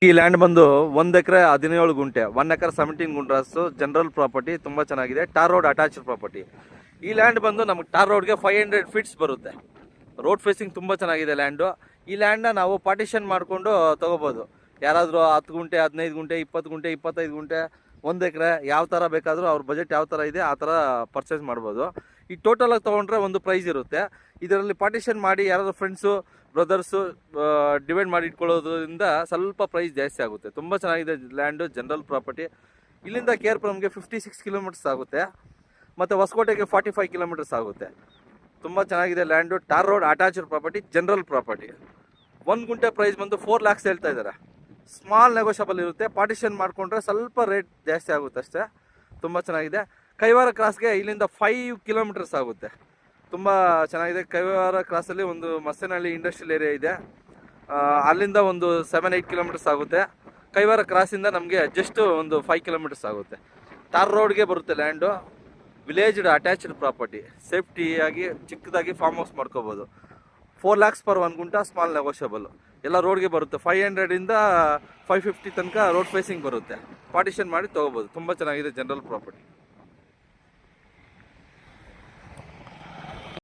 ಈ ಲ್ಯಾಂಡ್ ಬಂದು 1 ಎಕರೆ 17 ಗುಂಟೆ, 1 ಎಕರೆ 17 ಗುಂಟ್ರಾಸ್ ಜನರಲ್ ಪ್ರಾಪರ್ಟಿ. ತುಂಬ ಚೆನ್ನಾಗಿದೆ. Tar road attached property. ಈ ಲ್ಯಾಂಡ್ ಬಂದು ನಮಗೆ ಟಾರ್ ರೋಡ್ಗೆ 500 ಫೀಟ್ಸ್ ಬರುತ್ತೆ. ರೋಡ್ ಫೇಸಿಂಗ್ ತುಂಬ ಚೆನ್ನಾಗಿದೆ ಲ್ಯಾಂಡು. ಈ ಲ್ಯಾಂಡ್ನ ನಾವು ಪಾರ್ಟಿಷನ್ ಮಾಡಿಕೊಂಡು ತೊಗೋಬೋದು. ಯಾರಾದರೂ 10 ಗುಂಟೆ, 15 ಗುಂಟೆ, 20 ಗುಂಟೆ, 25 ಗುಂಟೆ, 1 ಎಕರೆ ಯಾವ ಥರ ಬೇಕಾದರೂ ಅವ್ರ ಬಜೆಟ್ ಯಾವ ಥರ ಇದೆ ಆ ಥರ ಪರ್ಚೇಸ್ ಮಾಡ್ಬೋದು. ಈ ಟೋಟಲಾಗಿ ತೊಗೊಂಡ್ರೆ ಒಂದು ಪ್ರೈಸ್ ಇರುತ್ತೆ. ಇದರಲ್ಲಿ ಪಾರ್ಟಿಷನ್ ಮಾಡಿ ಯಾರಾದರೂ ಫ್ರೆಂಡ್ಸು, ಬ್ರದರ್ಸು ಡಿವೈಡ್ ಮಾಡಿ ಇಟ್ಕೊಳ್ಳೋದ್ರಿಂದ ಸ್ವಲ್ಪ ಪ್ರೈಸ್ ಜಾಸ್ತಿ ಆಗುತ್ತೆ. ತುಂಬ ಚೆನ್ನಾಗಿದೆ ಲ್ಯಾಂಡು, ಜನರಲ್ ಪ್ರಾಪರ್ಟಿ. ಇಲ್ಲಿಂದ KRPುರಂಗೆ 56 ಕಿಲೋಮೀಟರ್ಸ್ ಆಗುತ್ತೆ, ಮತ್ತು ಹೊಸಕೋಟೆಗೆ 45 ಕಿಲೋಮೀಟರ್ಸ್ ಆಗುತ್ತೆ. ತುಂಬ ಚೆನ್ನಾಗಿದೆ land. Tar road attached property, general property. 1 ಗುಂಟೆ ಪ್ರೈಸ್ ಬಂದು 4 lakhs ಹೇಳ್ತಾ ಇದ್ದಾರೆ. ಸ್ಮಾಲ್ ನೆಗೋಷಿಯಬಲ್ ಇರುತ್ತೆ. ಪಾರ್ಟಿಷನ್ ಮಾಡಿಕೊಂಡ್ರೆ ಸ್ವಲ್ಪ ರೇಟ್ ಜಾಸ್ತಿ ಆಗುತ್ತೆ ಅಷ್ಟೇ. ತುಂಬ ಚೆನ್ನಾಗಿದೆ. ಕೈವಾರ ಕ್ರಾಸ್ಗೆ ಇಲ್ಲಿಂದ 5 ಕಿಲೋಮೀಟರ್ಸ್ ಆಗುತ್ತೆ. ತುಂಬ ಚೆನ್ನಾಗಿದೆ. ಕೈವಾರ ಕ್ರಾಸಲ್ಲಿ ಒಂದು ಮಸ್ಸನಹಳ್ಳಿ ಇಂಡಸ್ಟ್ರಿಯಲ್ ಏರಿಯಾ ಇದೆ, ಅಲ್ಲಿಂದ ಒಂದು 7-8 ಕಿಲೋಮೀಟರ್ಸ್ ಆಗುತ್ತೆ. ಕೈವಾರ ಕ್ರಾಸಿಂದ ನಮಗೆ ಜಸ್ಟ್ ಒಂದು 5 ಕಿಲೋಮೀಟರ್ಸ್ ಆಗುತ್ತೆ. ಟಾರ್ ರೋಡ್ಗೆ ಬರುತ್ತೆ ಲ್ಯಾಂಡು. Village attached property. ಸೇಫ್ಟಿಯಾಗಿ ಚಿಕ್ಕದಾಗಿ ಫಾರ್ಮ್ ಹೌಸ್ ಮಾಡ್ಕೋಬೋದು. 4 lakhs per 1 ಗುಂಟ, ಸ್ಮಾಲ್ ನೆಗೋಷಿಯಬಲ್. ಎಲ್ಲ ರೋಡ್ಗೆ ಬರುತ್ತೆ. 500 550 ತನಕ ರೋಡ್ ಫೇಸಿಂಗ್ ಬರುತ್ತೆ. ಪಾರ್ಟಿಷನ್ ಮಾಡಿ ತೊಗೋಬೋದು. ತುಂಬ ಚೆನ್ನಾಗಿದೆ ಜನರಲ್ ಪ್ರಾಪರ್ಟಿ.